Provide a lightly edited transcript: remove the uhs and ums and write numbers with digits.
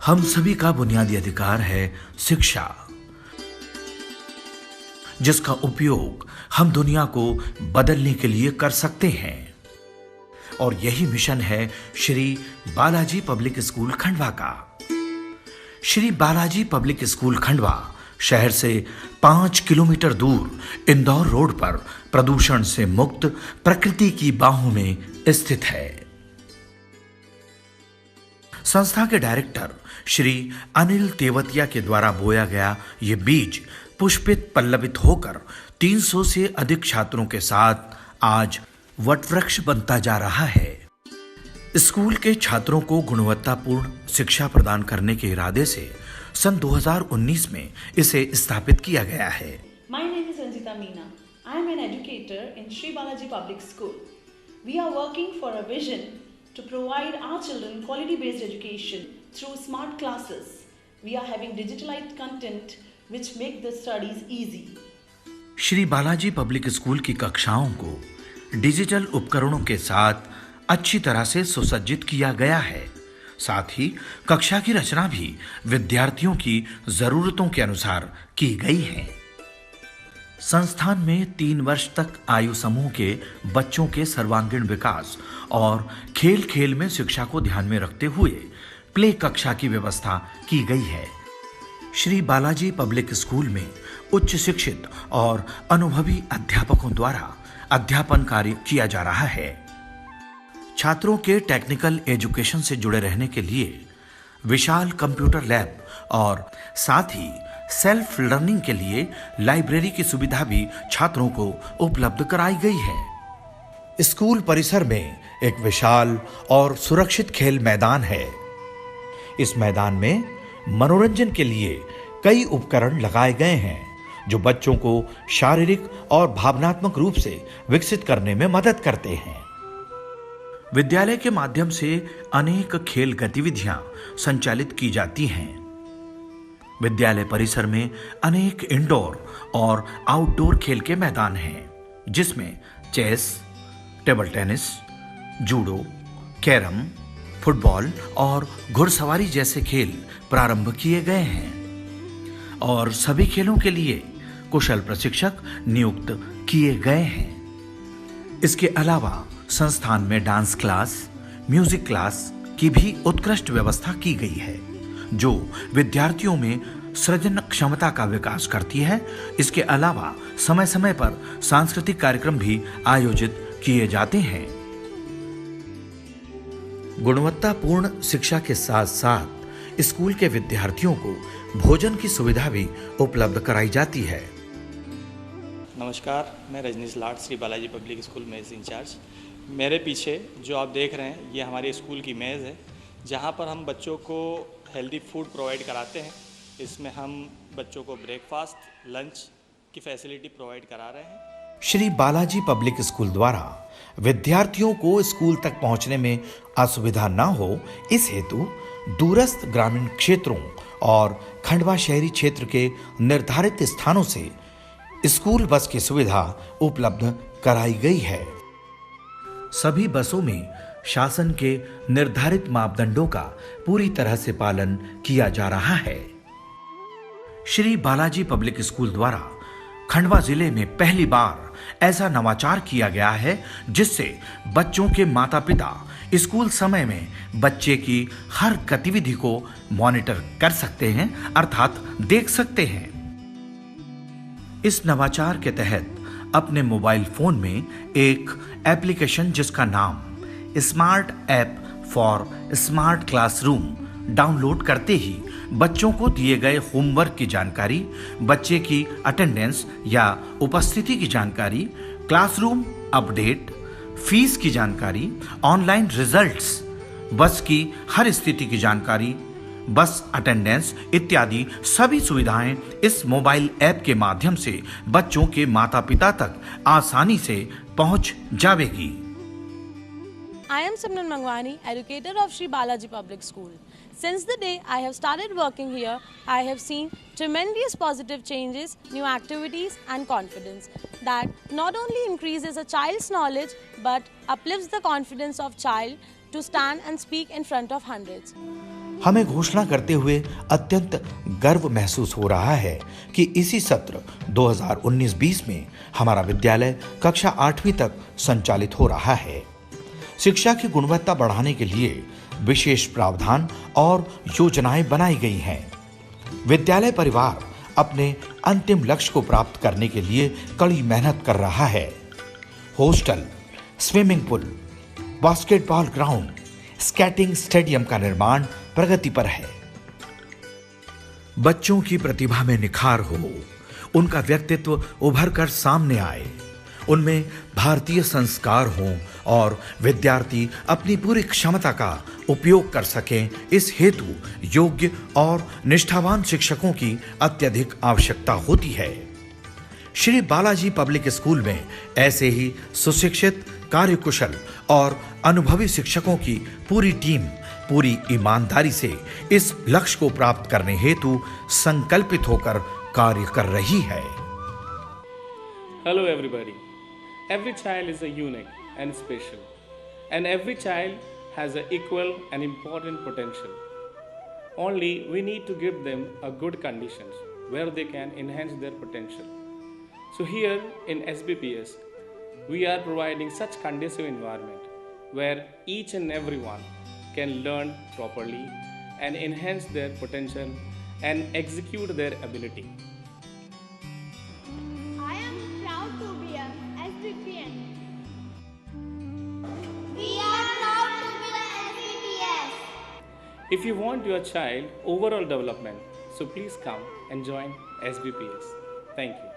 हम सभी का बुनियादी अधिकार है शिक्षा, जिसका उपयोग हम दुनिया को बदलने के लिए कर सकते हैं। और यही मिशन है श्री बालाजी पब्लिक स्कूल खंडवा का। श्री बालाजी पब्लिक स्कूल खंडवा शहर से 5 किलोमीटर दूर इंदौर रोड पर प्रदूषण से मुक्त प्रकृति की बाहों में स्थित है। संस्था के डायरेक्टर श्री अनिल तेवतिया के द्वारा बोया गया ये बीज पुष्पित पल्लवित होकर 300 से अधिक छात्रों के साथ आज वटवृक्ष बनता जा रहा है। स्कूल के छात्रों को गुणवत्तापूर्ण शिक्षा प्रदान करने के इरादे से सन 2019 में इसे स्थापित किया गया है। My name is Ranjita Meena. I am an educator in Sri Balaji Public School. We are working for a vision to provide our children quality-based education through smart classes. We are having digitalized content which make the studies easy. Shri Balaji public school की कक्षाओं को digital उपकरणों के साथ अच्छी तरह से सुसज्जित किया गया है। साथ ही कक्षा की रचना भी विद्यार्थियों की जरूरतों के अनुसार की गई है। संस्थान में 3 वर्ष तक आयु समूह के बच्चों के सर्वांगीण विकास और खेल खेल में शिक्षा को ध्यान में रखते हुए प्ले कक्षा की व्यवस्था की गई है। श्री बालाजी पब्लिक स्कूल में उच्च शिक्षित और अनुभवी अध्यापकों द्वारा अध्यापन कार्य किया जा रहा है। छात्रों के टेक्निकल एजुकेशन से जुड़े रहने के लिए विशाल कंप्यूटर लैब और साथ ही सेल्फ लर्निंग के लिए लाइब्रेरी की सुविधा भी छात्रों को उपलब्ध कराई गई है। स्कूल परिसर में एक विशाल और सुरक्षित खेल मैदान है। इस मैदान में मनोरंजन के लिए कई उपकरण लगाए गए हैं जो बच्चों को शारीरिक और भावनात्मक रूप से विकसित करने में मदद करते हैं। विद्यालय के माध्यम से अनेक खेल गतिविधियां संचालित की जाती हैं। विद्यालय परिसर में अनेक इंडोर और आउटडोर खेल के मैदान हैं, जिसमें chess, table tennis, judo, carrom, football और घुड़सवारी जैसे खेल प्रारंभ किए गए हैं और सभी खेलों के लिए कुशल प्रशिक्षक नियुक्त किए गए हैं। इसके अलावा संस्थान में डांस क्लास, म्यूजिक क्लास की भी उत्कृष्ट व्यवस्था की गई है, जो विद्यार्थियों में सृजन क्षमता का विकास करती है। इसके अलावा समय समय पर सांस्कृतिक कार्यक्रम भी आयोजित किए जाते हैं। गुणवत्तापूर्ण शिक्षा के साथ साथ स्कूल के विद्यार्थियों को भोजन की सुविधा भी उपलब्ध कराई जाती है। नमस्कार, मैं रजनीश लाट, श्री बालाजी पब्लिक स्कूल मेज़ इंचार्ज। मेरे पीछे जो आप देख रहे हैं ये हमारे स्कूल की मेज़ है, जहाँ पर हम बच्चों को हेल्दी फूड प्रोवाइड कराते हैं। इसमें हम बच्चों को ब्रेकफास्ट, लंच की फैसिलिटी प्रोवाइड करा रहे हैं। श्री बालाजी पब्लिक स्कूल द्वारा विद्यार्थियों को स्कूल तक पहुंचने में असुविधा न हो, इस हेतु दूरस्थ ग्रामीण क्षेत्रों और खंडवा शहरी क्षेत्र के निर्धारित स्थानों से स्कूल बस की सुविधा उपलब्ध कराई गई है। सभी बसों में शासन के निर्धारित मापदंडों का पूरी तरह से पालन किया जा रहा है। श्री बालाजी पब्लिक स्कूल द्वारा खंडवा जिले में पहली बार ऐसा नवाचार किया गया है जिससे बच्चों के माता पिता स्कूल समय में बच्चे की हर गतिविधि को मॉनिटर कर सकते हैं, अर्थात देख सकते हैं। इस नवाचार के तहत अपने मोबाइल फोन में एक एप्लीकेशन जिसका नाम smart app for smart classroom download करते ही बच्चों को दिए गए होमवर्क की जानकारी, बच्चे की अटेंडेंस या उपस्थिति की जानकारी, क्लासरूम अपडेट, फीस की जानकारी, ऑनलाइन रिजल्ट्स, बस की हर स्थिति की जानकारी, बस अटेंडेंस इत्यादि सभी सुविधाएं इस मोबाइल ऐप के माध्यम से बच्चों के माता पिता तक आसानी से पहुंच जाएगी। I am Simran Mangwani, educator of Sri Balaji Public School. Since the day I have started working here, I have seen tremendous positive changes, new activities and confidence that not only increases a child's knowledge but uplifts the confidence of child to stand and speak in front of hundreds. हमें घोषणा करते हुए अत्यंत गर्व महसूस हो रहा है कि इसी सत्र 2019-20 में हमारा विद्यालय कक्षा 8वीं तक संचालित हो रहा है। शिक्षा की गुणवत्ता बढ़ाने के लिए विशेष प्रावधान और योजनाएं बनाई गई हैं। विद्यालय परिवार अपने अंतिम लक्ष्य को प्राप्त करने के लिए कड़ी मेहनत कर रहा है। Hostel, swimming pool, basketball ground, skating stadium का निर्माण प्रगति पर है। बच्चों की प्रतिभा में निखार हो, उनका व्यक्तित्व उभर कर सामने आए, उनमें भारतीय संस्कार हों और विद्यार्थी अपनी पूरी क्षमता का उपयोग कर सकें, इस हेतु योग्य और निष्ठावान शिक्षकों की अत्यधिक आवश्यकता होती है। श्री बालाजी पब्लिक स्कूल में ऐसे ही सुशिक्षित, कार्यकुशल और अनुभवी शिक्षकों की पूरी टीम पूरी ईमानदारी से इस लक्ष्य को प्राप्त करने हेतु संकल्पित होकर कार्य कर रही है। Hello everybody. Every child is a unique and special, and every child has an equal and important potential. Only we need to give them a good conditions where they can enhance their potential. So here in SBPS, we are providing such conducive environment where each and everyone can learn properly and enhance their potential and execute their ability. I am proud to be a SBPN. We are proud to be a SBPS. If you want your child overall development, so please come and join SBPS. Thank you.